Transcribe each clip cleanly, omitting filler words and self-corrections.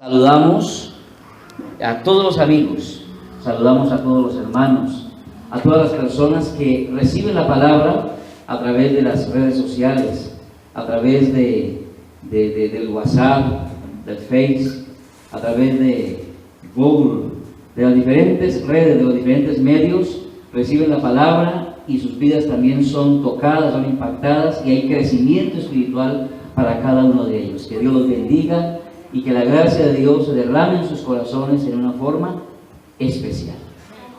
Saludamos a todos los amigos, saludamos a todos los hermanos, a todas las personas que reciben la palabra a través de las redes sociales, a través del WhatsApp, del Face, a través de Google, de las diferentes redes, de los diferentes medios, reciben la palabra y sus vidas también son tocadas, son impactadas y hay crecimiento espiritual para cada uno de ellos. Que Dios los bendiga y que la gracia de Dios se derrame en sus corazones en una forma especial.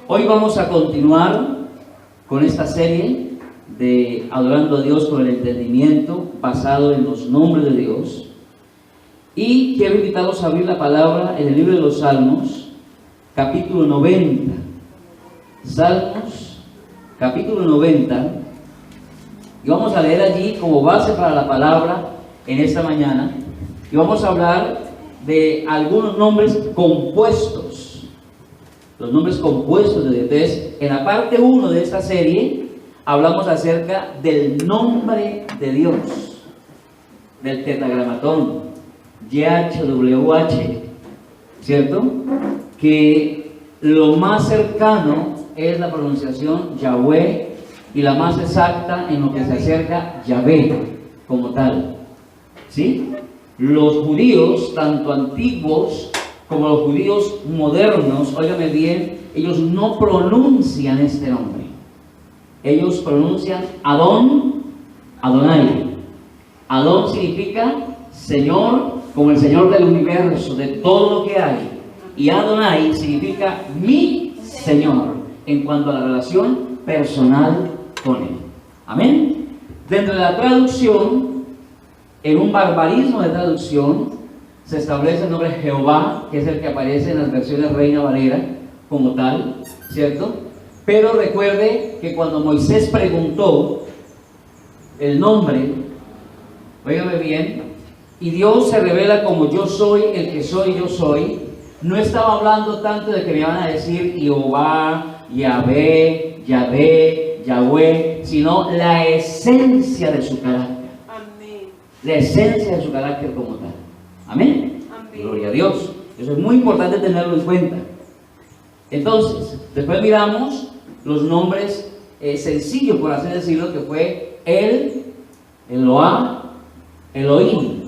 Hoy vamos a continuar con esta serie de Adorando a Dios con el entendimiento basado en los nombres de Dios. Y quiero invitarlos a abrir la palabra en el libro de los Salmos, capítulo 90. Salmos, capítulo 90. Y vamos a leer allí como base para la palabra en esta mañana. Y vamos a hablar de algunos nombres compuestos. Los nombres compuestos de Dios. Entonces, en la parte 1 de esta serie, hablamos acerca del nombre de Dios, del tetragramatón, YHWH, ¿cierto? Que lo más cercano es la pronunciación Yahweh y la más exacta en lo que se acerca Yahvé como tal, ¿sí? Los judíos, tanto antiguos como los judíos modernos, óigame bien, ellos no pronuncian este nombre. Ellos pronuncian Adón, Adonai. Adón significa Señor, como el Señor del universo, de todo lo que hay. Y Adonai significa mi Señor, en cuanto a la relación personal con Él. Amén. Dentro de la traducción, en un barbarismo de traducción, se establece el nombre Jehová, que es el que aparece en las versiones Reina Valera, como tal, ¿cierto? Pero recuerde que cuando Moisés preguntó el nombre, óigame bien, y Dios se revela como yo soy, el que soy, yo soy, no estaba hablando tanto de que me van a decir Jehová, Yahvé, Yahvé, Yahweh, sino la esencia de su carácter. La esencia de su carácter como tal. Amén. Amén. Gloria a Dios. Eso es muy importante tenerlo en cuenta. Entonces, después miramos los nombres sencillos, por así decirlo, que fue El, Eloá, Elohim,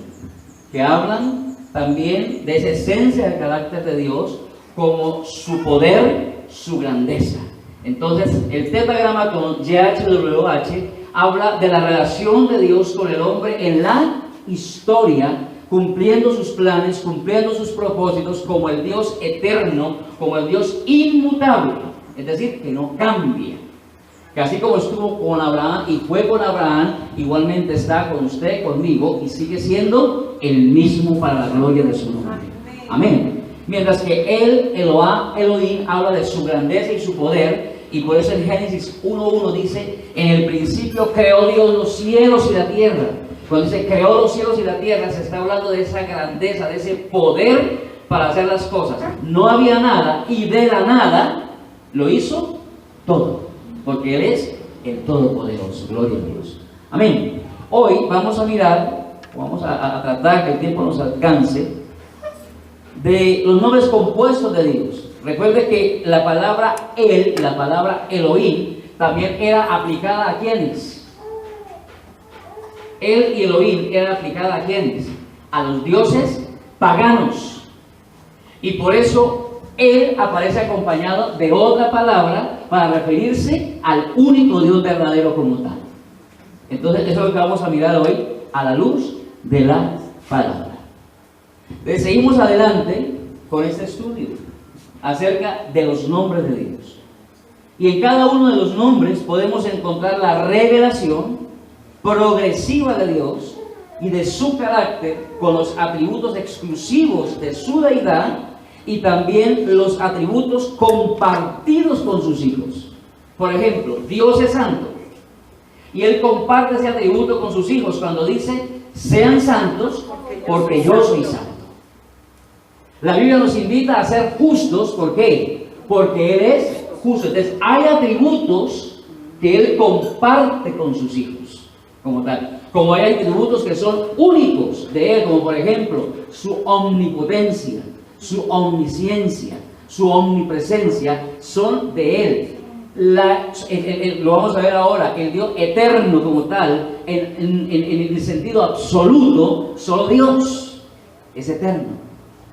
que hablan también de esa esencia del carácter de Dios como su poder, su grandeza. Entonces, el tetragramatón YHWH habla de la relación de Dios con el hombre en la historia, cumpliendo sus planes, cumpliendo sus propósitos como el Dios eterno, como el Dios inmutable, es decir, que no cambia. Que así como estuvo con Abraham y fue con Abraham, igualmente está con usted, conmigo, y sigue siendo el mismo para la gloria de su nombre. Amén. Mientras que Él, Eloá, Elohim, habla de su grandeza y su poder. Y por eso en Génesis 1:1 dice, en el principio creó Dios los cielos y la tierra. Cuando dice creó los cielos y la tierra, se está hablando de esa grandeza, de ese poder para hacer las cosas. No había nada y de la nada lo hizo todo, porque Él es el Todopoderoso. Gloria a Dios. Amén. Hoy vamos a mirar, vamos a tratar que el tiempo nos alcance, de los nombres compuestos de Dios. Recuerde que la palabra El, la palabra Elohim, también era aplicada a ¿quiénes? El y Elohim era aplicada a ¿quiénes? A los dioses paganos. Y por eso Él aparece acompañado de otra palabra para referirse al único Dios verdadero como tal. Entonces, eso es lo que vamos a mirar hoy a la luz de la palabra. Entonces, seguimos adelante con este estudio acerca de los nombres de Dios. Y en cada uno de los nombres podemos encontrar la revelación progresiva de Dios y de su carácter con los atributos exclusivos de su deidad y también los atributos compartidos con sus hijos. Por ejemplo, Dios es santo y Él comparte ese atributo con sus hijos cuando dice, sean santos porque yo soy santo. La Biblia nos invita a ser justos, ¿por qué? Porque Él es justo. Entonces, hay atributos que Él comparte con sus hijos, como tal. Como hay atributos que son únicos de Él, como por ejemplo su omnipotencia, su omnisciencia, su omnipresencia, son de Él. Lo vamos a ver ahora, el Dios eterno como tal, en el sentido absoluto, solo Dios es eterno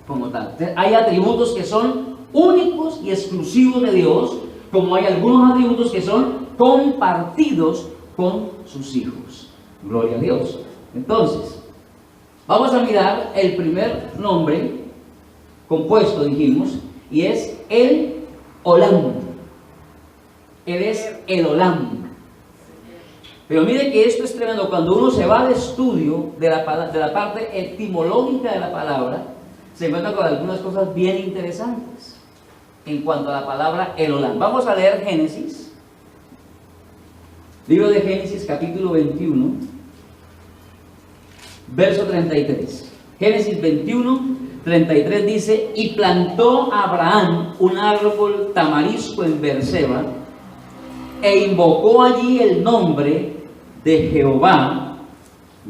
como tal. Entonces, hay atributos que son únicos y exclusivos de Dios, como hay algunos atributos que son compartidos con sus hijos. Gloria a Dios. Entonces, vamos a mirar el primer nombre compuesto, dijimos, y es el Olam. Él es el Olam. Pero mire que esto es tremendo. Cuando uno se va al estudio de la parte etimológica de la palabra, se encuentra con algunas cosas bien interesantes en cuanto a la palabra el Olam. Vamos a leer Génesis, libro de Génesis, capítulo 21, verso 33. Génesis 21, 33 dice: y plantó Abraham un árbol tamarisco en Beerseba, e invocó allí el nombre de Jehová,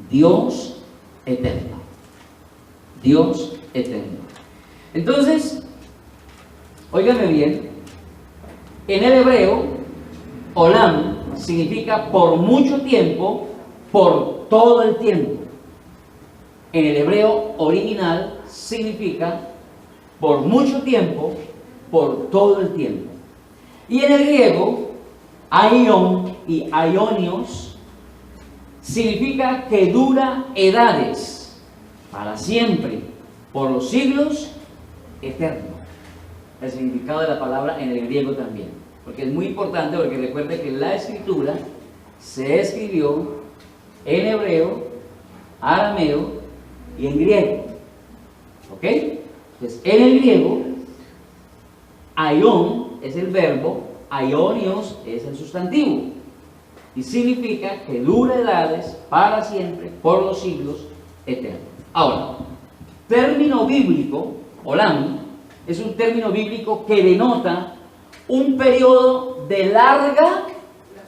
Dios eterno. Dios eterno. Entonces, óigame bien, en el hebreo, Olam significa por mucho tiempo, por todo el tiempo. En el hebreo original significa por mucho tiempo, por todo el tiempo. Y en el griego, aion y aionios significa que dura edades, para siempre, por los siglos, eterno. El significado de la palabra en el griego también, porque es muy importante, porque recuerde que la escritura se escribió en hebreo, arameo y en griego. ¿Ok? Entonces, en el griego, aion es el verbo, aionios es el sustantivo, y significa que dura edades, para siempre, por los siglos, eterno. Ahora, término bíblico, Olam, es un término bíblico que denota un periodo de larga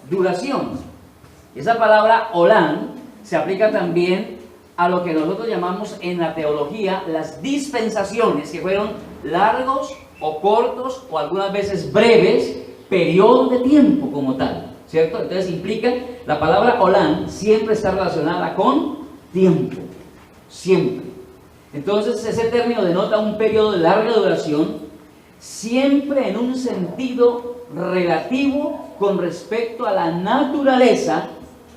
duración. Esa palabra Olam se aplica también a lo que nosotros llamamos en la teología las dispensaciones, que fueron largos o cortos o algunas veces breves periodos de tiempo como tal, ¿cierto? Entonces implica, la palabra Olam siempre está relacionada con tiempo, siempre. Entonces ese término denota un periodo de larga duración, siempre en un sentido relativo con respecto a la naturaleza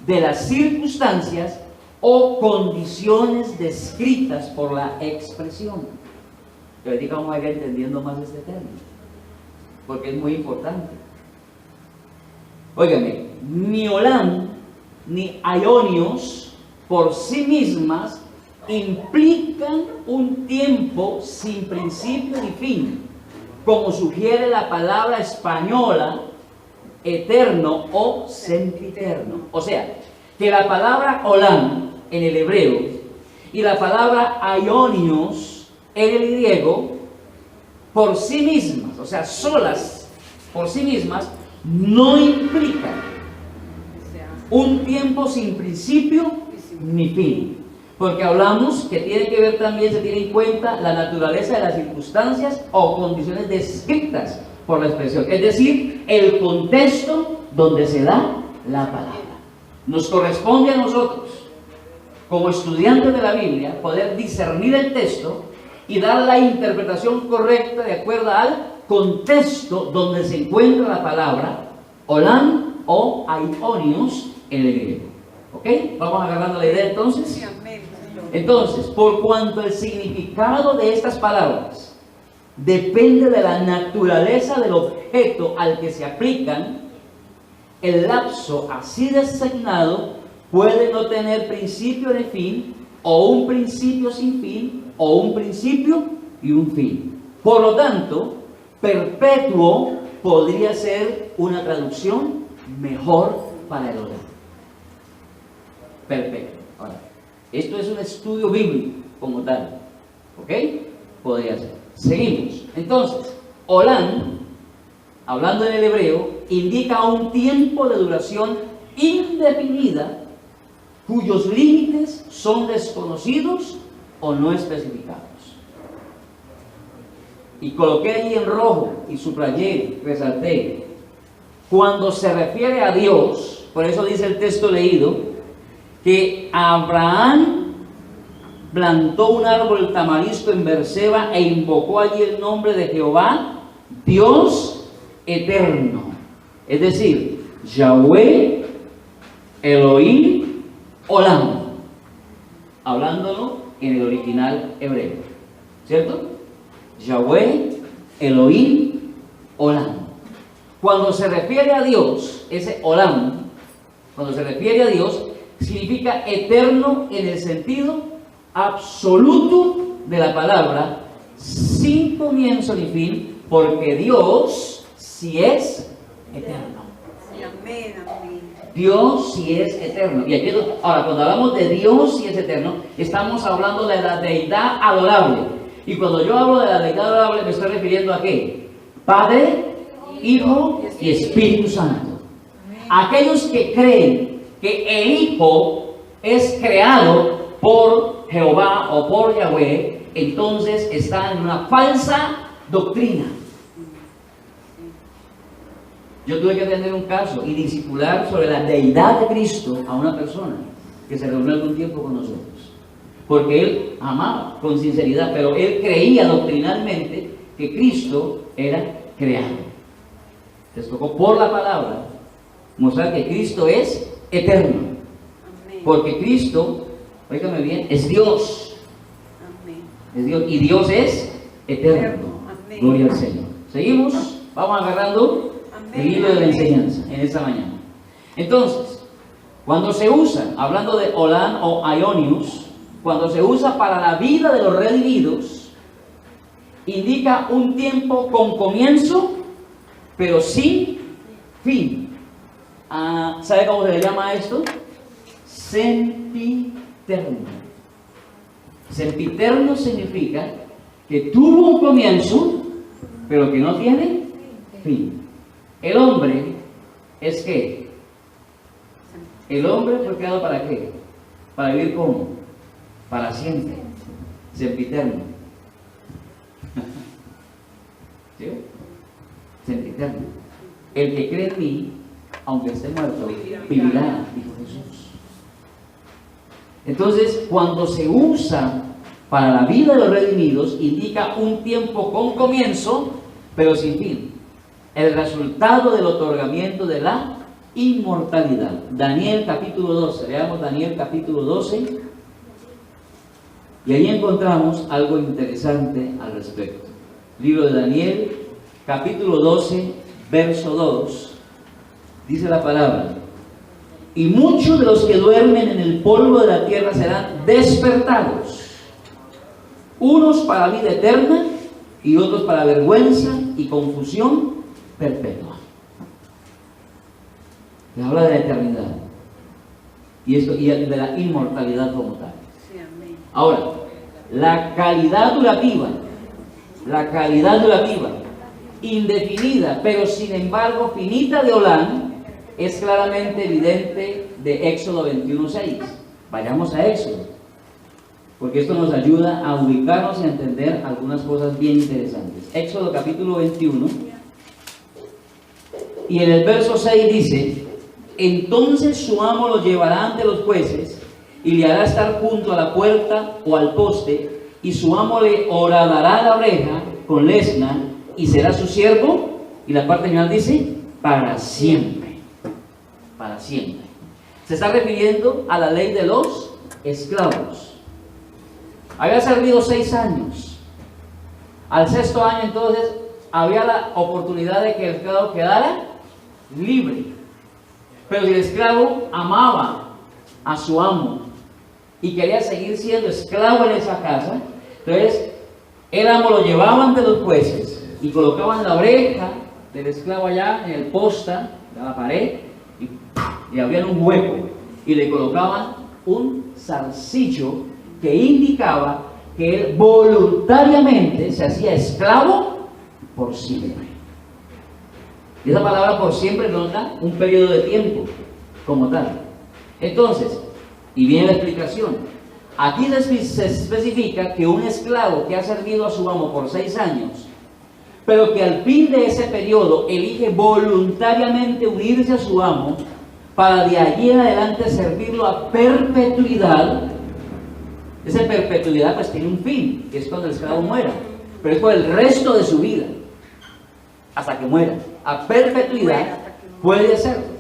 de las circunstancias o condiciones descritas por la expresión. Y ahorita vamos a ir entendiendo más este término, porque es muy importante. Óigame, ni Olam ni aionios por sí mismas implican un tiempo sin principio ni fin, como sugiere la palabra española eterno o sempiterno. O sea, que la palabra Olam en el hebreo y la palabra aionios en el griego, por sí mismas, o sea, solas por sí mismas, no implican un tiempo sin principio ni fin. Porque hablamos que tiene que ver también, se tiene en cuenta la naturaleza de las circunstancias o condiciones descritas por la expresión. Es decir, el contexto donde se da la palabra. Nos corresponde a nosotros, como estudiantes de la Biblia, poder discernir el texto y dar la interpretación correcta de acuerdo al contexto donde se encuentra la palabra Olam o aionios en el griego. ¿Ok? Vamos agarrando la idea entonces. Entonces, por cuanto el significado de estas palabras depende de la naturaleza del objeto al que se aplican, el lapso así designado puede no tener principio ni fin, o un principio sin fin, o un principio y un fin. Por lo tanto, perpetuo podría ser una traducción mejor para el Olam. Perpetuo. Ahora, esto es un estudio bíblico como tal, ¿ok? Podría ser. Seguimos. Entonces, Olam, hablando en el hebreo, indica un tiempo de duración indefinida cuyos límites son desconocidos o no especificados. Y coloqué ahí en rojo y subrayé, resalté, cuando se refiere a Dios, por eso dice el texto leído, que Abraham plantó un árbol tamarisco en Berseba e invocó allí el nombre de Jehová, Dios eterno. Es decir, Yahweh, Elohim, Olam, hablándolo en el original hebreo, ¿cierto? Yahweh, Elohim, Olam. Cuando se refiere a Dios, ese Olam, cuando se refiere a Dios, significa eterno en el sentido absoluto de la palabra, sin comienzo ni fin, porque Dios sí es eterno. Amén, amén. Dios sí es eterno. Y aquí, ahora, cuando hablamos de Dios sí es eterno, estamos hablando de la deidad adorable. Y cuando yo hablo de la deidad adorable, me estoy refiriendo a ¿qué? Padre, Hijo y Espíritu Santo. Aquellos que creen que el Hijo es creado por Jehová o por Yahweh, entonces están en una falsa doctrina. Yo tuve que atender un caso y discipular sobre la deidad de Cristo a una persona que se reunió algún tiempo con nosotros. Porque él amaba con sinceridad, pero él creía doctrinalmente que Cristo era creado. Les tocó por la palabra mostrar que Cristo es eterno. Amén. Porque Cristo, oígame bien, es Dios. Amén. Es Dios y Dios es eterno. Amén. Gloria al Señor. Seguimos, vamos agarrando Amén. el hilo de la enseñanza en esta mañana. Entonces, cuando se usa, hablando de Olam o Aionius, cuando se usa para la vida de los redimidos, indica un tiempo con comienzo, pero sin fin. ¿Sabe cómo se le llama esto? Sempiterno. Sempiterno significa que tuvo un comienzo, pero que no tiene fin. El hombre es ¿qué? El hombre fue creado ¿para qué? Para vivir ¿cómo? Para siempre. Sempiterno. ¿Sí? Sempiterno. El que cree en mí, aunque esté muerto, vivirá, dijo Jesús. Entonces, cuando se usa para la vida de los redimidos, indica un tiempo con comienzo, pero sin fin. El resultado del otorgamiento de la inmortalidad. Daniel capítulo 12, veamos Daniel capítulo 12, y ahí encontramos algo interesante al respecto. Libro de Daniel, capítulo 12, verso 2, dice la palabra: y muchos de los que duermen en el polvo de la tierra serán despertados, unos para vida eterna y otros para vergüenza y confusión perpetua. Le habla de la eternidad y de la inmortalidad como tal. Sí, amén. Ahora, la calidad durativa, indefinida, pero sin embargo finita de Olam, es claramente evidente de Éxodo 21:6. Vayamos a Éxodo, porque esto nos ayuda a ubicarnos y a entender algunas cosas bien interesantes. Éxodo capítulo 21, y en el verso 6 dice: entonces su amo lo llevará ante los jueces y le hará estar junto a la puerta o al poste, y su amo le horadará la oreja con lesna y será su siervo. Y la parte final dice: para siempre. Para siempre. Se está refiriendo a la ley de los esclavos. Había servido 6 años. Al 6.º año entonces había la oportunidad de que el esclavo quedara libre. Pero si el esclavo amaba a su amo y quería seguir siendo esclavo en esa casa, entonces el amo lo llevaba ante los jueces y colocaban la oreja del esclavo allá en el posta de la pared y abrían un hueco y le colocaban un zarcillo que indicaba que él voluntariamente se hacía esclavo por siempre. Y esa palabra por siempre nota un periodo de tiempo como tal. Entonces, Y viene la explicación. Aquí se especifica que un esclavo que ha servido a su amo por 6 años, pero que al fin de ese periodo elige voluntariamente unirse a su amo para de allí en adelante servirlo a perpetuidad. Esa perpetuidad pues tiene un fin, que es cuando el esclavo muera, pero es por el resto de su vida, hasta que muera. A perpetuidad puede hacerlo.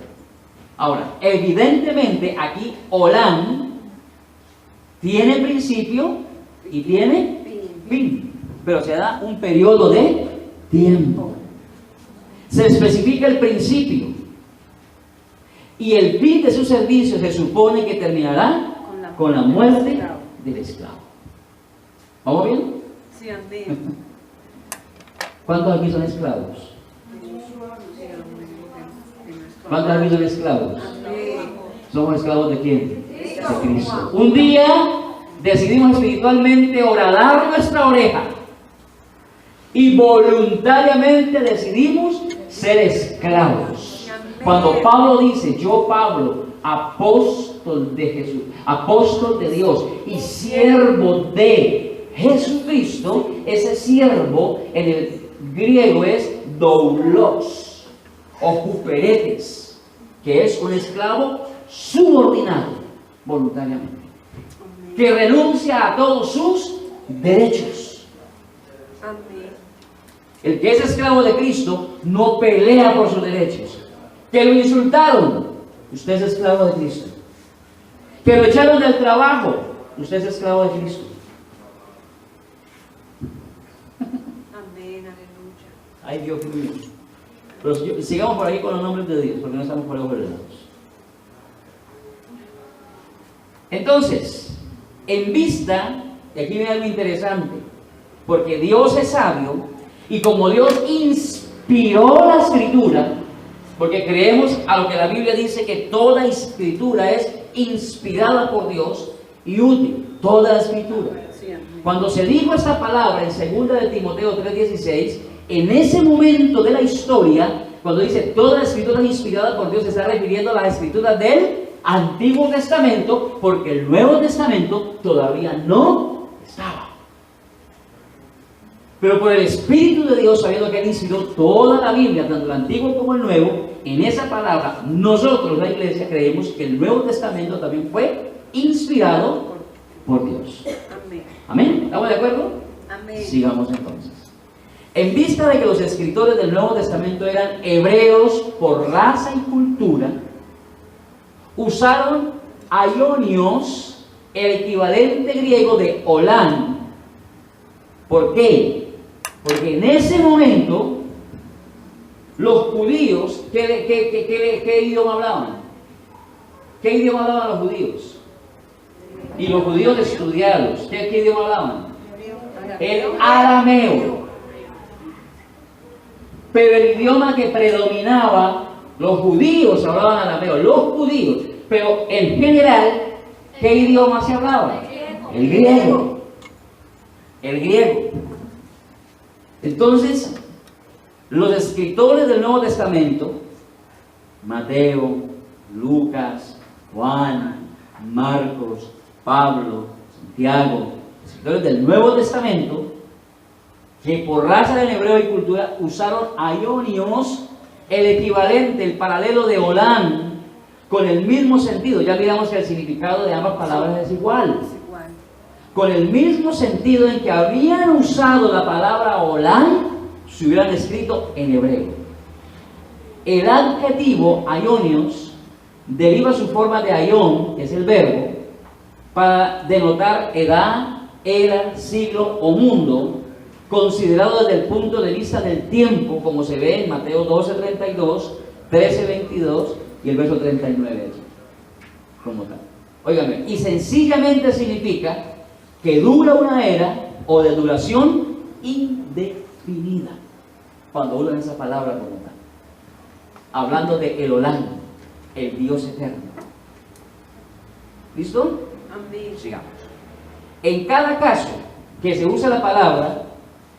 Ahora, evidentemente aquí Olam tiene principio y tiene fin, pero se da un periodo de tiempo. Se especifica el principio y el fin de su servicio se supone que terminará con la muerte del esclavo. ¿Vamos bien? Sí, amén. ¿Cuántos aquí son esclavos? ¿Cuántos aquí son esclavos? ¿Somos esclavos de quién? De Cristo. Un día decidimos espiritualmente horadar nuestra oreja y voluntariamente decidimos ser esclavos. Cuando Pablo dice, yo Pablo, apóstol de Jesús, apóstol de Dios y siervo de Jesucristo, ese siervo en el griego es doulos o juperetes, que es un esclavo subordinado voluntariamente, que renuncia a todos sus derechos. Amén. El que es esclavo de Cristo no pelea por sus derechos. Que lo insultaron, usted es esclavo de Cristo. Que lo echaron del trabajo, usted es esclavo de Cristo. Amén, aleluya. Ay, Dios mío. Pero sigamos por ahí con los nombres de Dios, porque no estamos por ahí lados. Entonces, en vista, y aquí viene algo interesante, porque Dios es sabio, y como Dios inspiró la Escritura, porque creemos a lo que la Biblia dice que toda Escritura es inspirada por Dios y útil, toda la Escritura. Sí, amén. Cuando se dijo esta palabra en 2 de Timoteo 3:16, en ese momento de la historia, cuando dice toda la Escritura es inspirada por Dios, se está refiriendo a las Escrituras del Antiguo Testamento, porque el Nuevo Testamento todavía no estaba. Pero por el Espíritu de Dios, sabiendo que Él inspiró toda la Biblia, tanto el Antiguo como el Nuevo, en esa palabra, nosotros, la Iglesia, creemos que el Nuevo Testamento también fue inspirado por Dios. Amén. ¿Amén? ¿Estamos de acuerdo? Amén. Sigamos entonces. En vista de que los escritores del Nuevo Testamento eran hebreos por raza y cultura, usaron aionios, el equivalente griego de Olam. ¿Por qué? Porque en ese momento los judíos, ¿qué idioma hablaban? ¿Qué idioma hablaban los judíos? Y los judíos estudiados, ¿qué idioma hablaban? El arameo. Pero el idioma que predominaba, los judíos hablaban arameo, los judíos, pero en general, ¿qué idioma se hablaba? El griego. El griego. Entonces, los escritores del Nuevo Testamento, Mateo, Lucas, Juan, Marcos, Pablo, Santiago, escritores del Nuevo Testamento, que por raza del hebreo y cultura usaron aionios, el equivalente, el paralelo de Olam, con el mismo sentido. Ya miramos que el significado de ambas palabras es igual. Es igual. Con el mismo sentido en que habían usado la palabra Olam, se hubieran escrito en hebreo. El adjetivo aionios deriva su forma de aion, que es el verbo, para denotar edad, era, siglo o mundo, considerado desde el punto de vista del tiempo, como se ve en Mateo 12:32, 13:22 y el verso 39, como tal. Óigame, y sencillamente significa que dura una era o de duración indefinida, cuando usan esa palabra como tal, hablando de el Olam, el Dios eterno. ¿Listo? Amén. Sigamos. En cada caso que se usa la palabra,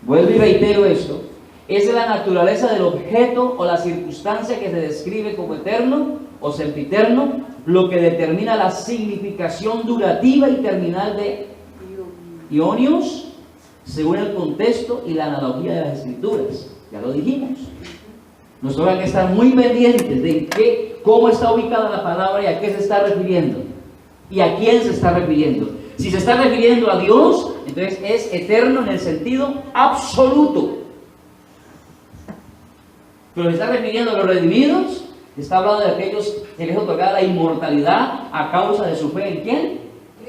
vuelvo y reitero esto, es de la naturaleza del objeto o la circunstancia que se describe como eterno o sempiterno, lo que determina la significación durativa y terminal de ionios, según el contexto y la analogía de las escrituras. Ya lo dijimos. Nosotros hay que estar muy pendientes de cómo está ubicada la palabra y a qué se está refiriendo. Y a quién se está refiriendo. Si se está refiriendo a Dios, entonces es eterno en el sentido absoluto. Pero se está refiriendo a los redimidos, está hablando de aquellos que les otorgada la inmortalidad a causa de su fe en ¿quién?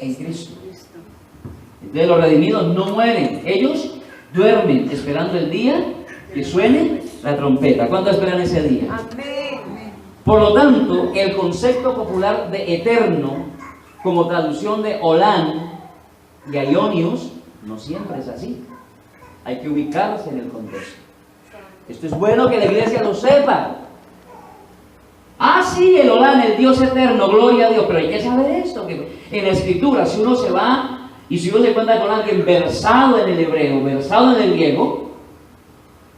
En Cristo. Entonces los redimidos no mueren, ellos duermen esperando el día que suene la trompeta. ¿Cuánto esperan ese día? Amén. Por lo tanto, el concepto popular de eterno, como traducción de Olán y Aionios, no siempre es así. Hay que ubicarse en el contexto. Esto es bueno que la iglesia lo sepa. Ah, sí, el Olán, el Dios eterno, gloria a Dios. Pero hay que saber esto, que en la escritura, si uno se va y si uno se cuenta con alguien versado en el hebreo, versado en el griego,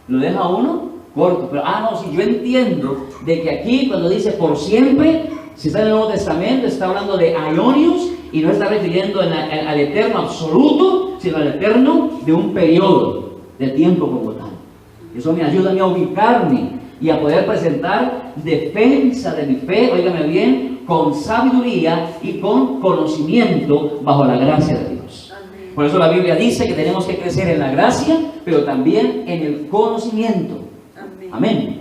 lo deja a uno corto. Pero, no, si yo entiendo de que aquí cuando dice por siempre, si está en el Nuevo Testamento, está hablando de aionios y no está refiriendo al eterno absoluto, sino al eterno de un periodo de tiempo como tal. Eso me ayuda a mí a ubicarme y a poder presentar defensa de mi fe, óigame bien, con sabiduría y con conocimiento bajo la gracia de Dios. Amén. Por eso la Biblia dice que tenemos que crecer en la gracia, pero también en el conocimiento. Amén. Amén.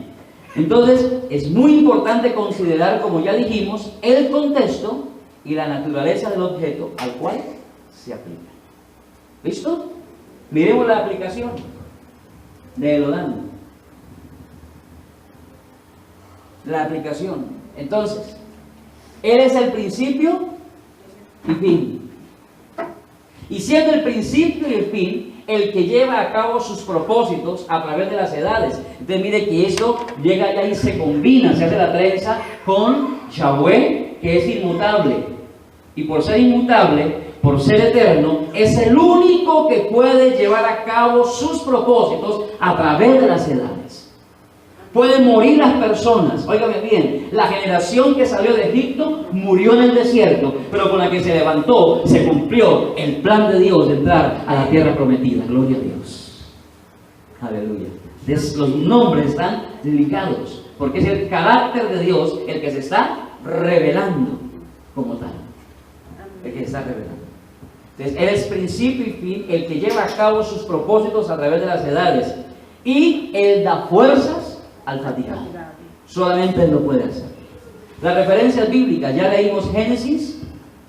Entonces, es muy importante considerar, como ya dijimos, el contexto y la naturaleza del objeto al cual se aplica. ¿Listo? Miremos la aplicación de Elodán. La aplicación. Entonces, Él es el principio y fin. Y siendo el principio y el fin, el que lleva a cabo sus propósitos a través de las edades. Entonces mire que esto llega ya y se combina, se hace la trenza con Yahweh, que es inmutable. Y por ser inmutable, por ser eterno, es el único que puede llevar a cabo sus propósitos a través de las edades. Pueden morir las personas, óigame bien, la generación que salió de Egipto murió en el desierto, pero con la que se levantó se cumplió el plan de Dios de entrar a la tierra prometida. Gloria a Dios. Aleluya. Los nombres están ligados, porque es el carácter de Dios el que se está revelando como tal. El que se está revelando. Entonces, Él es principio y fin, el que lleva a cabo sus propósitos a través de las edades. Y Él da fuerzas al fatigado. Solamente Él lo puede hacer. Las referencias bíblicas, ya leímos Génesis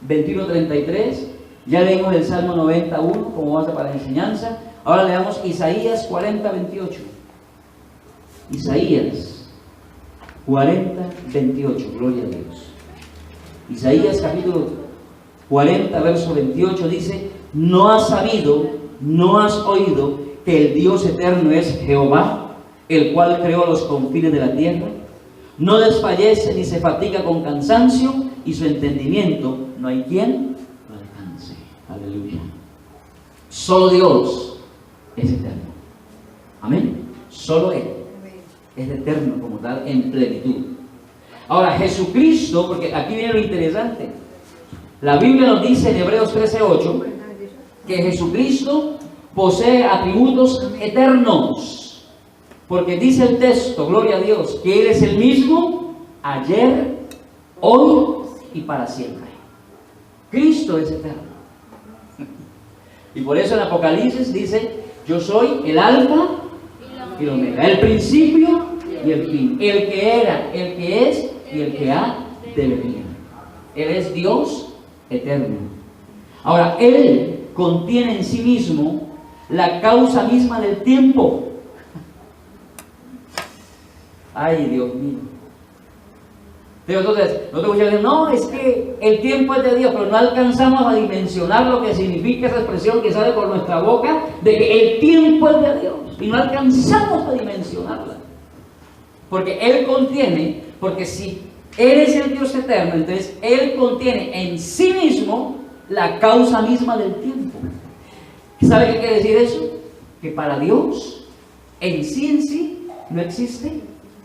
21:33, ya leímos el Salmo 91 como base para la enseñanza. Ahora leamos Isaías 40:28. Isaías 40:28, gloria a Dios. Isaías capítulo 40, verso 28 dice: ¿No has sabido, no has oído que el Dios eterno es Jehová, el cual creó los confines de la tierra? No desfallece ni se fatiga con cansancio, y su entendimiento no hay quien lo alcance. Aleluya. Solo Dios es eterno. Amén. Solo Él es eterno como tal en plenitud. Ahora Jesucristo, porque aquí viene lo interesante. La Biblia nos dice en Hebreos 13:8 que Jesucristo posee atributos eternos. Porque dice el texto, gloria a Dios, que Él es el mismo ayer, hoy y para siempre. Cristo es eterno. Y por eso en Apocalipsis dice: yo soy el alfa y el omega, el principio y el fin, el que era, el que es y el que ha de venir. Él es Dios eterno. Ahora, Él contiene en sí mismo la causa misma del tiempo. Ay, Dios mío. Entonces, nosotros decimos: no, es que el tiempo es de Dios, pero no alcanzamos a dimensionar lo que significa esa expresión que sale por nuestra boca, de que el tiempo es de Dios, y no alcanzamos a dimensionarla. Porque Él contiene, porque si Él es el Dios eterno, entonces Él contiene en sí mismo la causa misma del tiempo. ¿Sabe qué quiere decir eso? Que para Dios, en sí no existe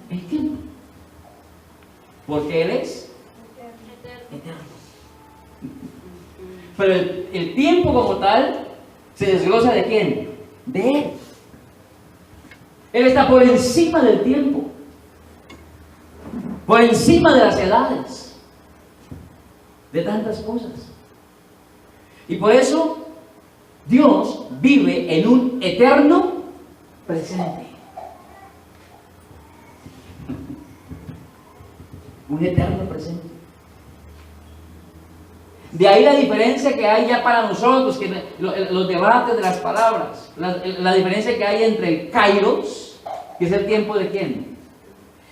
el tiempo. Porque Él es eterno. Pero el tiempo como tal se desglosa ¿de quién? De Él. Él está por encima del tiempo, por encima de las edades, de tantas cosas. Y por eso Dios vive en un eterno presente. Un eterno presente. De ahí la diferencia que hay ya para nosotros, que los debates de las palabras, la diferencia que hay entre el Kairos, que es el tiempo de quién,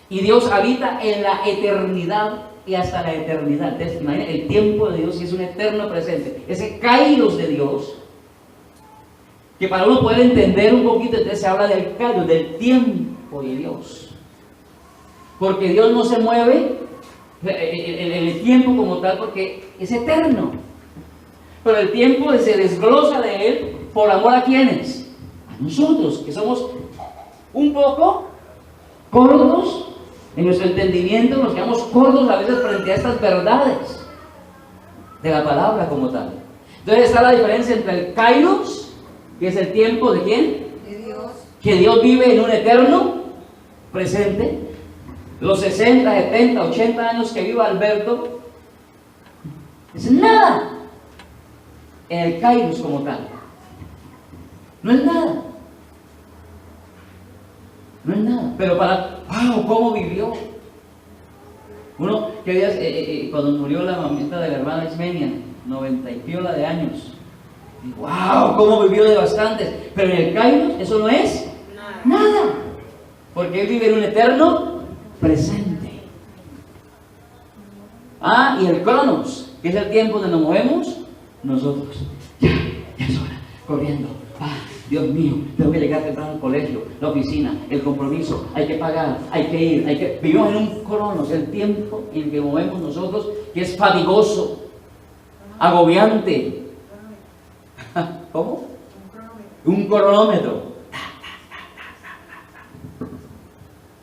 y Dios habita en la eternidad y hasta la eternidad. Entonces, imagina, el tiempo de Dios es un eterno presente. Ese Kairos de Dios, que para uno poder entender un poquito, entonces se habla del Kairos, del tiempo de Dios. Porque Dios no se mueve el tiempo como tal, porque es eterno. Pero el tiempo se desglosa de Él por amor a ¿quiénes? A nosotros, que somos un poco cortos en nuestro entendimiento, nos quedamos cortos a veces frente a estas verdades de la palabra como tal. Entonces está la diferencia entre el Kairos, que es el tiempo de ¿quién? De Dios. Que Dios vive en un eterno presente. Los 60, 70, 80 años que viva Alberto es nada en el Kairos como tal. No es nada. No es nada. Pero para, wow, ¿cómo vivió? Uno, que días, cuando murió la mamita de la hermana Ismenia, 90 y piola de años. ¡Wow! ¿Cómo vivió de bastantes? Pero en el Kairos eso no es nada. Porque Él vive en un eterno presente. Ah, y el Cronos, que es el tiempo donde nos movemos nosotros. Ya es hora, corriendo. Ah, Dios mío, tengo que llegar temprano al colegio, la oficina, el compromiso, hay que pagar, hay que ir, vivimos en un Cronos, el tiempo en que movemos nosotros, que es fatigoso, agobiante. ¿Cómo? Un cronómetro.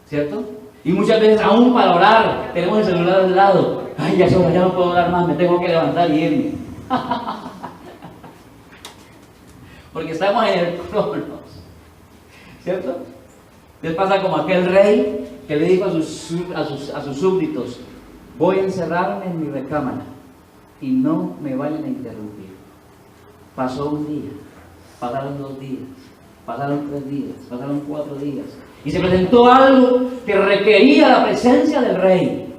¿Cierto? Y muchas veces aún para orar tenemos el celular al lado. Ay, ya no puedo orar más, me tengo que levantar y irme. Porque estamos en el Cronos. ¿Cierto? Les pasa como aquel rey que le dijo a sus súbditos: voy a encerrarme en mi recámara y no me vayan a interrumpir. Pasó un día, pasaron 2 días, pasaron 3 días, pasaron 4 días. Y se presentó algo que requería la presencia del rey.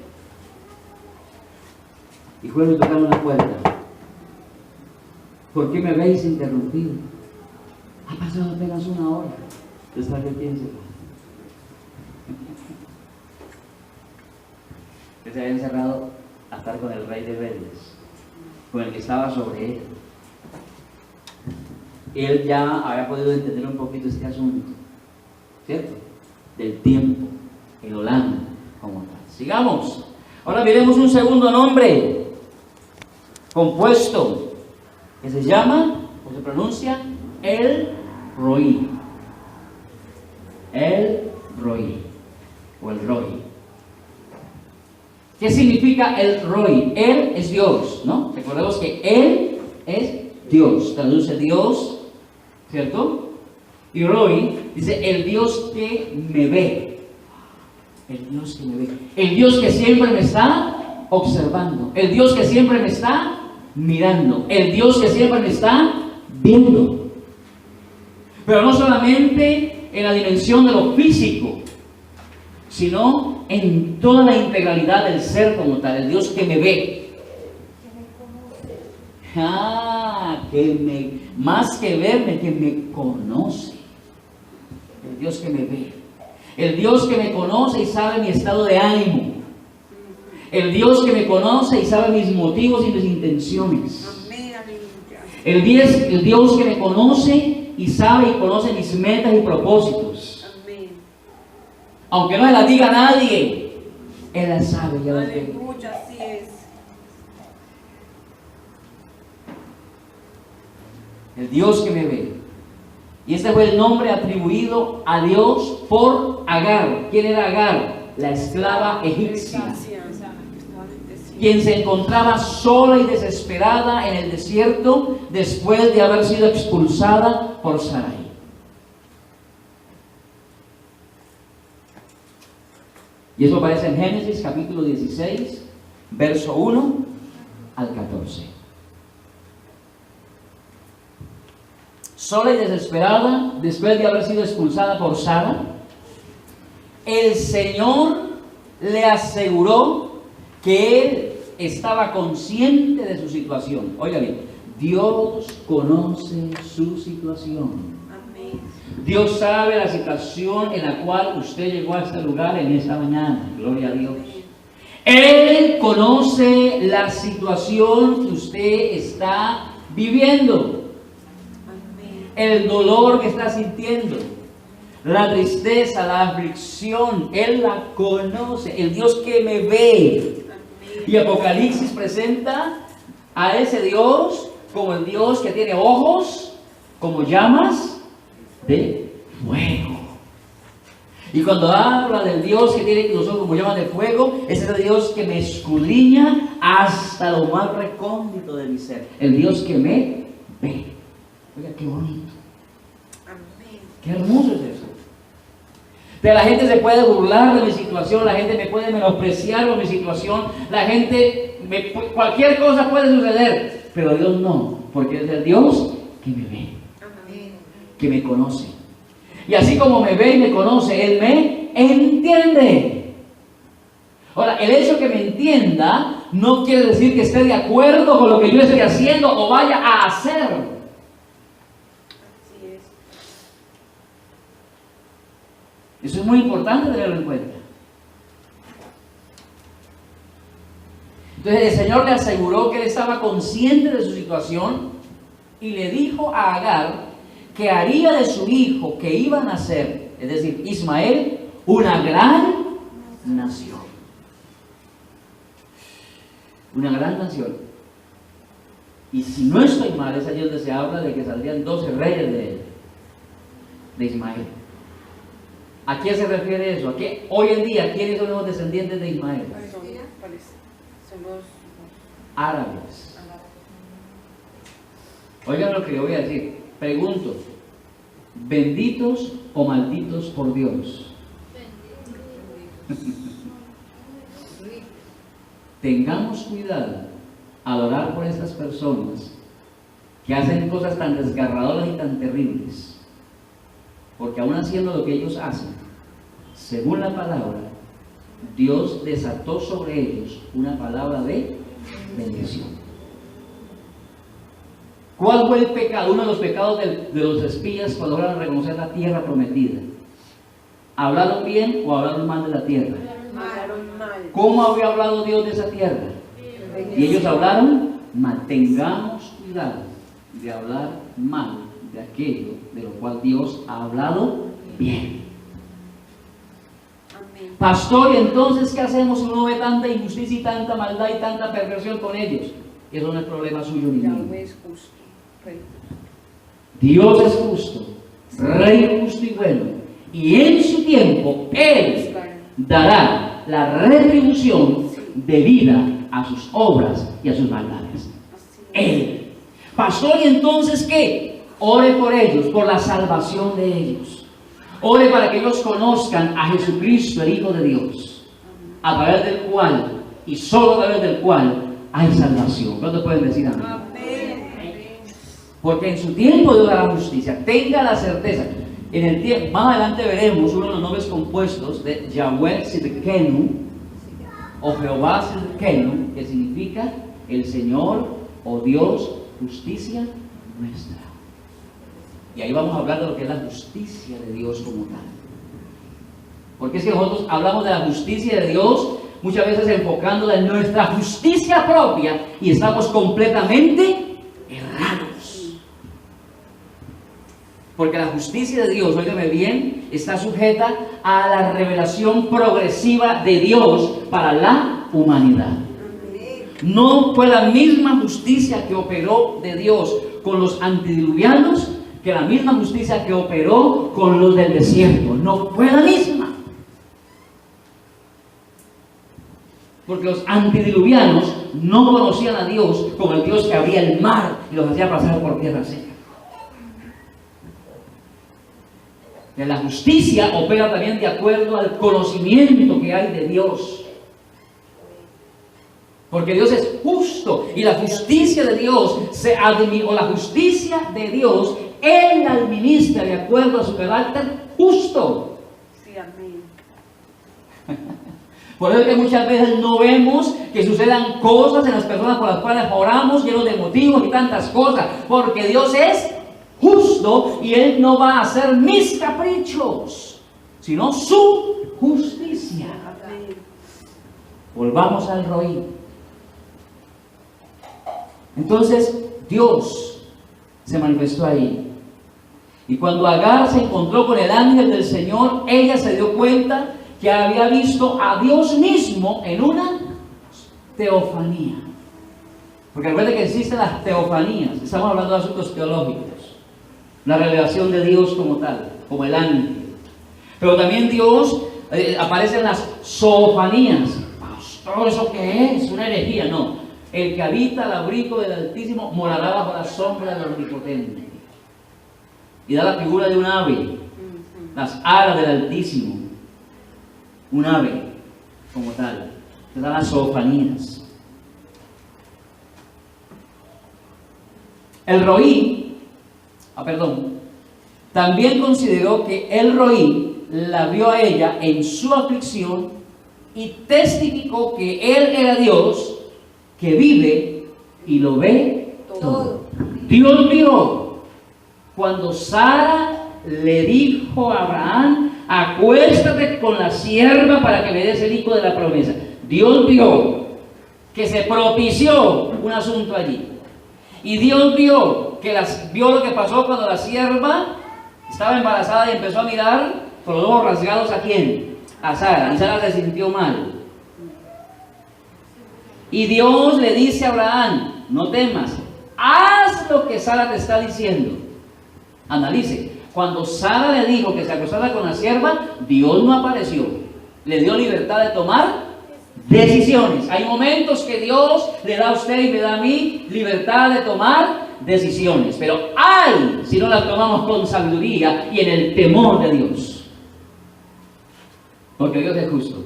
Y fueron y tocaron la puerta. ¿Por qué me habéis interrumpido? Ha pasado apenas 1 hora de estar de pie encerrado. Él se había encerrado a estar con el rey de reyes, con el que estaba sobre él. Él ya había podido entender un poquito este asunto, ¿cierto? Del tiempo, el Holanda, como tal. Sigamos. Ahora miremos un segundo nombre compuesto que se llama, o se pronuncia, El Roi. El Roi, o el Roi. ¿Qué significa el Roi? Él es Dios, ¿no? Recordemos que Él es Dios, traduce Dios, ¿cierto? Y Roi dice el Dios que me ve. El Dios que me ve. El Dios que siempre me está observando. El Dios que siempre me está mirando. El Dios que siempre me está viendo. Pero no solamente en la dimensión de lo físico, sino en toda la integralidad del ser como tal. El Dios que me ve. Más que verme, que me conoce. El Dios que me ve. El Dios que me conoce y sabe mi estado de ánimo. El Dios que me conoce y sabe mis motivos y mis intenciones. El Dios que me conoce y sabe y conoce mis metas y propósitos. Aunque no se las diga a nadie, Él las sabe y las ve. Así es. El Dios que me ve. Y este fue el nombre atribuido a Dios por Agar. ¿Quién era Agar? La esclava egipcia. quien se encontraba sola y desesperada en el desierto después de haber sido expulsada por Sarai. Y eso aparece en Génesis capítulo 16, verso 1 al 14. Sola y desesperada, después de haber sido expulsada por Sara, el Señor le aseguró que Él estaba consciente de su situación. Oiga bien, Dios conoce su situación. Amén. Dios sabe la situación en la cual usted llegó a este lugar en esta mañana. Gloria a Dios. Él conoce la situación que usted está viviendo. El dolor que está sintiendo, la tristeza, la aflicción, Él la conoce, el Dios que me ve. Y Apocalipsis presenta a ese Dios como el Dios que tiene ojos como llamas de fuego. Y cuando habla del Dios que tiene los ojos como llamas de fuego, es el Dios que me escudriña hasta lo más recóndito de mi ser, el Dios que me ve. Oiga, qué bonito. Amén. Qué hermoso es eso. De la gente se puede burlar de mi situación, la gente me puede menospreciar por mi situación, la gente, cualquier cosa puede suceder, pero Dios no, porque es el Dios que me ve, que me conoce. Y así como me ve y me conoce, Él me entiende. Ahora, el hecho que me entienda no quiere decir que esté de acuerdo con lo que yo estoy haciendo o vaya a hacer. Eso es muy importante tenerlo en cuenta. Entonces el Señor le aseguró que Él estaba consciente de su situación y le dijo a Agar que haría de su hijo que iba a nacer, es decir, Ismael, una gran nación. Una gran nación. Y si no estoy mal, es allí donde se habla de que saldrían 12 reyes de Ismael. ¿A quién se refiere eso? ¿A qué? Hoy en día, ¿quiénes son los descendientes de Ismael? Son los Árabes. Oigan lo que le voy a decir. Pregunto, ¿benditos o malditos por Dios? Tengamos cuidado al orar por estas personas que hacen cosas tan desgarradoras y tan terribles. Porque aún haciendo lo que ellos hacen, según la palabra, Dios desató sobre ellos una palabra de bendición. ¿Cuál fue el pecado? Uno de los pecados de los espías cuando fueron a reconocer la tierra prometida. ¿Hablaron bien o hablaron mal de la tierra? hablaron mal. ¿Cómo había hablado Dios de esa tierra? Y ellos hablaron mal. Tengamos cuidado de hablar mal de aquello de lo cual Dios ha hablado bien. Amén. Pastor, ¿y entonces qué hacemos si uno ve tanta injusticia y tanta maldad y tanta perversión con ellos? Eso no es problema suyo ni mío. Yahweh es justo. Dios es justo, Rey justo y bueno, y en su tiempo Él dará la retribución debida a sus obras y a sus maldades. Él. Pastor, ¿y entonces qué? Ore por ellos, por la salvación de ellos. Ore para que ellos conozcan a Jesucristo, el Hijo de Dios, a través del cual, y solo a través del cual, hay salvación. ¿Cuántos pueden decir amén? Porque en su tiempo Dios dará justicia. Tenga la certeza. En el tiempo, más adelante veremos uno de los nombres compuestos de Yahweh Sidkenu, o Jehová Sidkenu, que significa el Señor o Dios, justicia nuestra. Y ahí vamos a hablar de lo que es la justicia de Dios como tal. Porque es que nosotros hablamos de la justicia de Dios muchas veces enfocándola en nuestra justicia propia y estamos completamente errados. Porque la justicia de Dios, óigame bien, está sujeta a la revelación progresiva de Dios para la humanidad. No fue la misma justicia que operó de Dios con los antediluvianos que la misma justicia que operó con los del desierto. No fue la misma. Porque los antediluvianos no conocían a Dios como el Dios que abría el mar y los hacía pasar por tierra seca. Que la justicia opera también de acuerdo al conocimiento que hay de Dios. Porque Dios es justo y la justicia de Dios la justicia de Dios Él la administra de acuerdo a su carácter justo. Sí, amén. Por eso es que muchas veces no vemos que sucedan cosas en las personas por las cuales oramos, llenos de motivos y tantas cosas, porque Dios es justo y Él no va a hacer mis caprichos, sino su justicia. Amén. Volvamos al Roí. Entonces Dios se manifestó ahí. Y cuando Agar se encontró con el ángel del Señor, ella se dio cuenta que había visto a Dios mismo en una teofanía. Porque recuerden que existen las teofanías. Estamos hablando de asuntos teológicos. La revelación de Dios como tal, como el ángel. Pero también Dios aparece en las zoofanías. Pastor, ¿eso qué es? Una herejía. No. El que habita al abrigo del Altísimo morará bajo la sombra del Omnipotente. Y da la figura de un ave, las alas del Altísimo. Un ave, como tal. Te da las zoofanías. El Roí, también consideró que el Roí la vio a ella en su aflicción y testificó que Él era Dios que vive y lo ve todo. Dios vio cuando Sara le dijo a Abraham: acuéstate con la sierva para que me des el hijo de la promesa. Dios vio que se propició un asunto allí. Y Dios vio lo que pasó cuando la sierva estaba embarazada y empezó a mirar con los ojos rasgados ¿a quién? A Sara. Y Sara se sintió mal. Y Dios le dice a Abraham: no temas, haz lo que Sara te está diciendo. Analice. Cuando Sara le dijo que se acostara con la sierva, Dios no apareció. Le dio libertad de tomar decisiones. Hay momentos que Dios le da a usted y me da a mí libertad de tomar decisiones. Pero hay si no las tomamos con sabiduría y en el temor de Dios. Porque Dios es justo.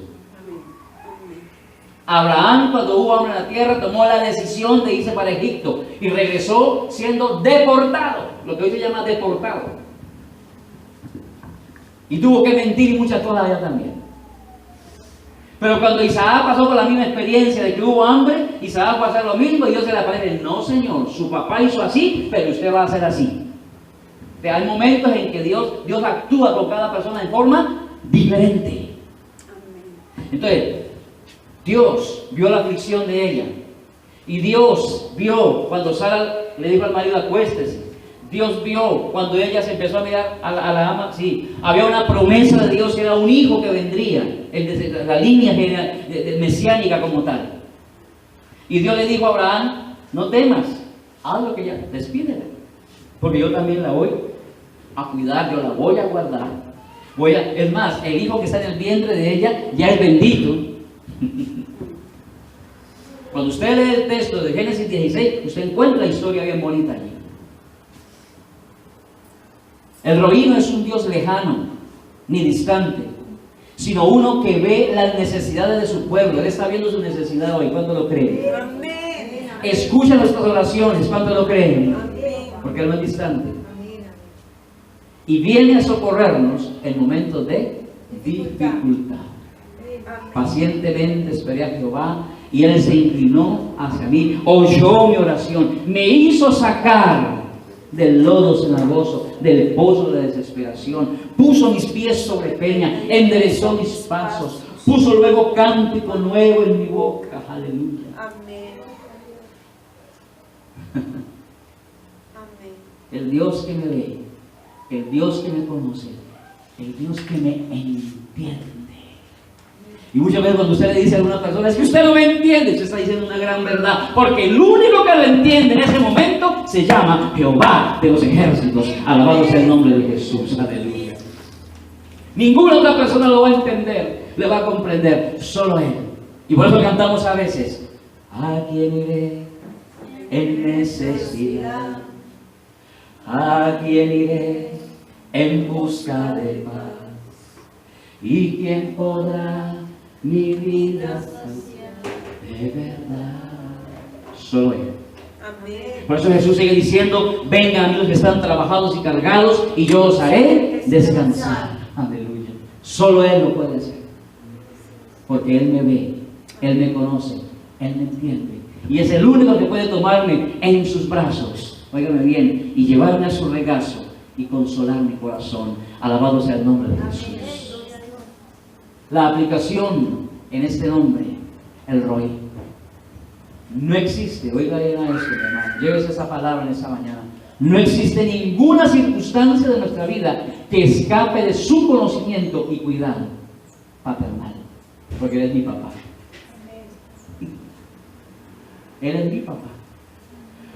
Abraham, cuando hubo hambre en la tierra, tomó la decisión de irse para Egipto y regresó siendo deportado, lo que hoy se llama deportado. Y tuvo que mentir muchas cosas allá también. Pero cuando Isaac pasó por la misma experiencia de que hubo hambre, Isaac va a hacer lo mismo y Dios se le aparece: no, señor, su papá hizo así, pero usted va a hacer así. Pero hay momentos en que Dios actúa con cada persona de forma diferente. Entonces, Dios vio la aflicción de ella. Y Dios vio cuando Sara le dijo al marido: acuéstese. Dios vio cuando ella se empezó a mirar a la ama. Sí, había una promesa de Dios que era un hijo que vendría, la línea mesiánica como tal. Y Dios le dijo a Abraham: no temas, haz lo que ya, despídela, porque yo también la voy a cuidar, yo la voy a guardar. Es más, el hijo que está en el vientre de ella ya es bendito. Cuando usted lee el texto de Génesis 16, usted encuentra la historia bien bonita allí. El Roí no es un Dios lejano ni distante, sino uno que ve las necesidades de su pueblo. Él está viendo su necesidad hoy. ¿Cuánto lo creen? Amén. Escucha nuestras oraciones. ¿Cuánto lo creen? Porque Él no es distante. Y viene a socorrernos en momentos de dificultad. Pacientemente esperé a Jehová y Él se inclinó hacia mí, oyó mi oración, me hizo sacar del lodo cenagoso, del pozo de la desesperación, puso mis pies sobre peña, enderezó mis pasos, puso luego cántico nuevo en mi boca. Aleluya. Amén. Amén. El Dios que me ve, el Dios que me conoce, el Dios que me entiende. Y muchas veces cuando usted le dice a alguna persona: es que usted no me entiende, usted está diciendo una gran verdad, porque el único que lo entiende en ese momento se llama Jehová de los ejércitos. Alabado sea el nombre de Jesús. Aleluya. Ninguna otra persona lo va a entender, le va a comprender, solo Él. Y por eso cantamos a veces, ¿a quién iré en necesidad? ¿A quién iré en busca de paz? ¿Y quién podrá mi vida saciar de verdad? Solo Él. Amén. Por eso Jesús sigue diciendo, vengan amigos que están trabajados y cargados y yo os haré descansar. Aleluya. Solo Él lo puede hacer. Porque Él me ve, Él me conoce, Él me entiende. Y es el único que puede tomarme en sus brazos, óigame bien, y llevarme a su regazo y consolar mi corazón. Alabado sea el nombre de Jesús. La aplicación en este nombre, el Roy. No existe, oiga bien a esto, mi hermano, llévese esa palabra en esa mañana. No existe ninguna circunstancia de nuestra vida que escape de su conocimiento y cuidado paternal, porque Él es mi papá. Él es mi papá.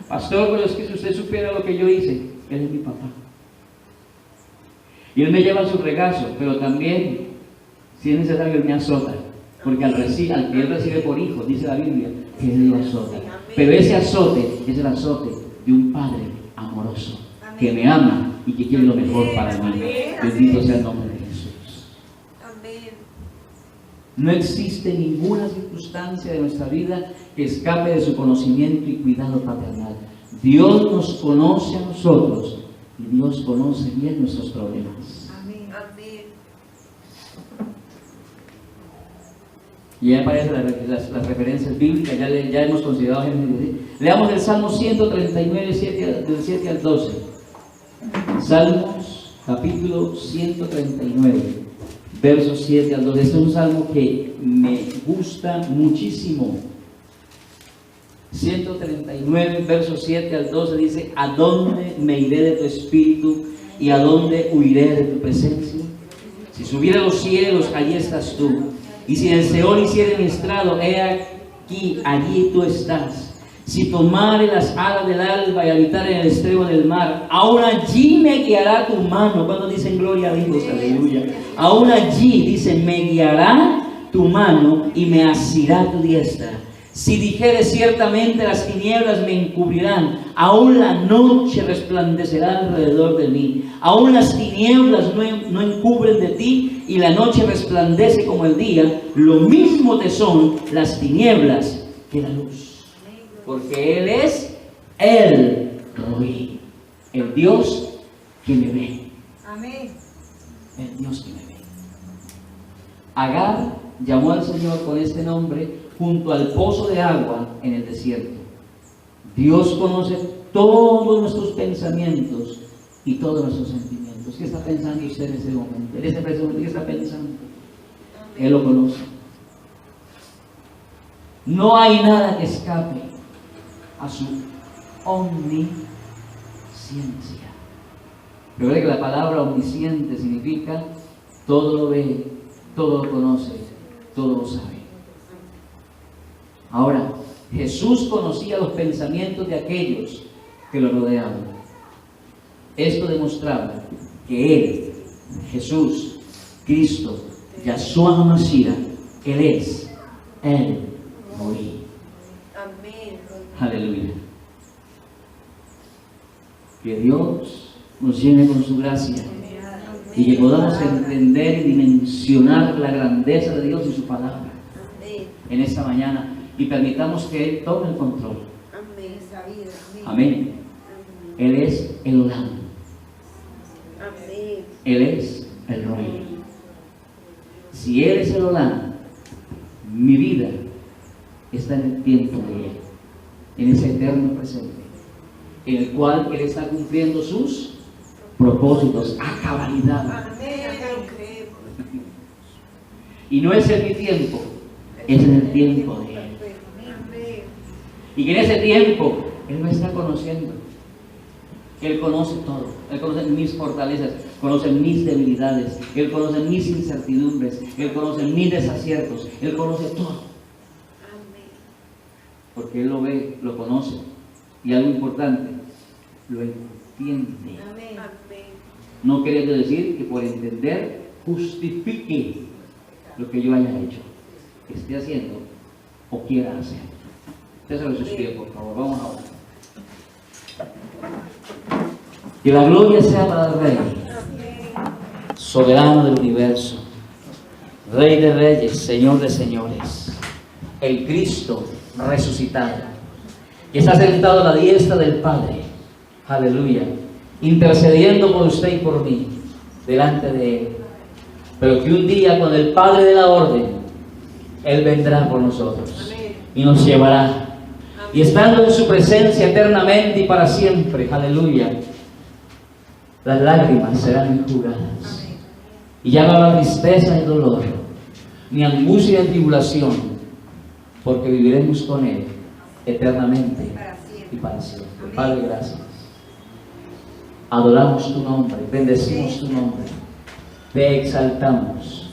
Pastor, pero es que si usted supiera lo que yo hice, Él es mi papá. Y Él me lleva a su regazo, pero también, si es necesario, Él me azota. Porque al que Él recibe por hijo, dice la Biblia, que Él lo azota. Pero ese azote es el azote de un Padre amoroso, que me ama y que quiere lo mejor para mí. Bendito sea el nombre de Jesús. Amén. No existe ninguna circunstancia de nuestra vida que escape de su conocimiento y cuidado paternal. Dios nos conoce a nosotros y Dios conoce bien nuestros problemas. Amén. Amén. Y ya aparecen las referencias bíblicas, ya hemos considerado Génesis. Leamos el Salmo 139, del 7 al 12. Salmos, capítulo 139, versos 7 al 12. Este es un salmo que me gusta muchísimo. 139, versos 7 al 12 dice, ¿a dónde me iré de tu espíritu y a dónde huiré de tu presencia? Si subiera a los cielos, allí estás tú. Y si en el Seol hiciere mi estrado, he aquí, allí tú estás. Si tomare las alas del alba y habitar en el extremo del mar, aún allí me guiará tu mano. Cuando dicen gloria a Dios, aleluya. Aún allí, dice, me guiará tu mano y me asirá tu diestra. Si dijere ciertamente las tinieblas me encubrirán, aún la noche resplandecerá alrededor de mí. Aún las tinieblas no encubren de ti y la noche resplandece como el día. Lo mismo te son las tinieblas que la luz. Porque Él es el Roí, el Dios que me ve. Amén. El Dios que me ve. Agar llamó al Señor con este nombre junto al pozo de agua en el desierto. Dios conoce todos nuestros pensamientos y todos nuestros sentimientos. ¿Qué está pensando usted en ese momento? En ese presente, ¿qué está pensando? Él lo conoce. No hay nada que escape a su omnisciencia. Recuerda que la palabra omnisciente significa todo lo ve, todo lo conoce, todo lo sabe. Ahora, Jesús conocía los pensamientos de aquellos que lo rodeaban. Esto demostraba que Él, Jesús, Cristo, Yahshua HaMashiach, Él es el Roí. Amén. Aleluya. Que Dios nos llene con su gracia y que podamos entender y dimensionar la grandeza de Dios y su palabra Amén. en esta mañana. Y permitamos que Él tome el control. Amén. Esa vida. Amén. Él es el Olam. Amén. Él es el Roí. Si Él es el Olam, mi vida está en el tiempo de Él, en ese eterno presente, en el cual Él está cumpliendo sus propósitos a cabalidad. Amén. Y no es en mi tiempo, es en el tiempo de Él. Y que en ese tiempo Él me está conociendo. Él conoce todo. Él conoce mis fortalezas, conoce mis debilidades, Él conoce mis incertidumbres, Él conoce mis desaciertos, Él conoce todo. Porque Él lo ve, lo conoce. Y algo importante, lo entiende. Amén. No queriendo decir que por entender justifique lo que yo haya hecho, que esté haciendo o quiera hacer. César sus pies, por favor. Vamos a orar. Que la gloria sea para el Rey, soberano del universo, Rey de reyes, Señor de señores, el Cristo resucitado, que está sentado a la diestra del Padre, aleluya, intercediendo por usted y por mí, delante de Él. Pero que un día, con el Padre de la orden, Él vendrá por nosotros y nos llevará. Y estando en su presencia eternamente y para siempre, aleluya, las lágrimas serán enjugadas. Y ya no habrá tristeza ni dolor, ni angustia ni tribulación, porque viviremos con Él eternamente y para siempre. Padre, gracias. Adoramos tu nombre, bendecimos tu nombre, te exaltamos.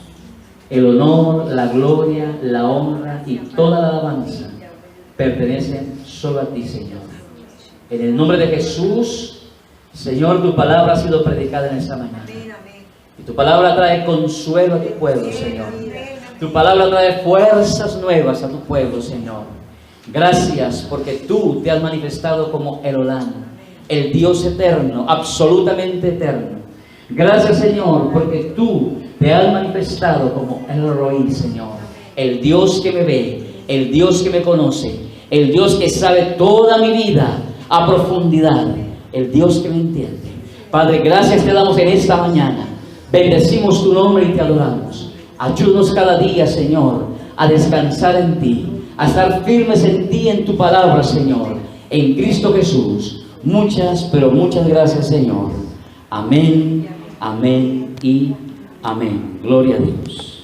El honor, la gloria, la honra y toda la alabanza pertenecen solo a ti, Señor. En el nombre de Jesús, Señor, tu palabra ha sido predicada en esta mañana. Y tu palabra trae consuelo a tu pueblo, Señor. Tu palabra trae fuerzas nuevas a tu pueblo, Señor. Gracias porque tú te has manifestado como el Olam, el Dios eterno, absolutamente eterno. Gracias, Señor, porque tú te has manifestado como el Roi, Señor, el Dios que me ve, el Dios que me conoce, el Dios que sabe toda mi vida a profundidad, el Dios que me entiende. Padre, gracias te damos en esta mañana. Bendecimos tu nombre y te adoramos. Ayúdanos cada día, Señor, a descansar en ti, a estar firmes en ti, en tu palabra, Señor, en Cristo Jesús. Muchas, pero muchas gracias, Señor. Amén, amén y amén. Gloria a Dios.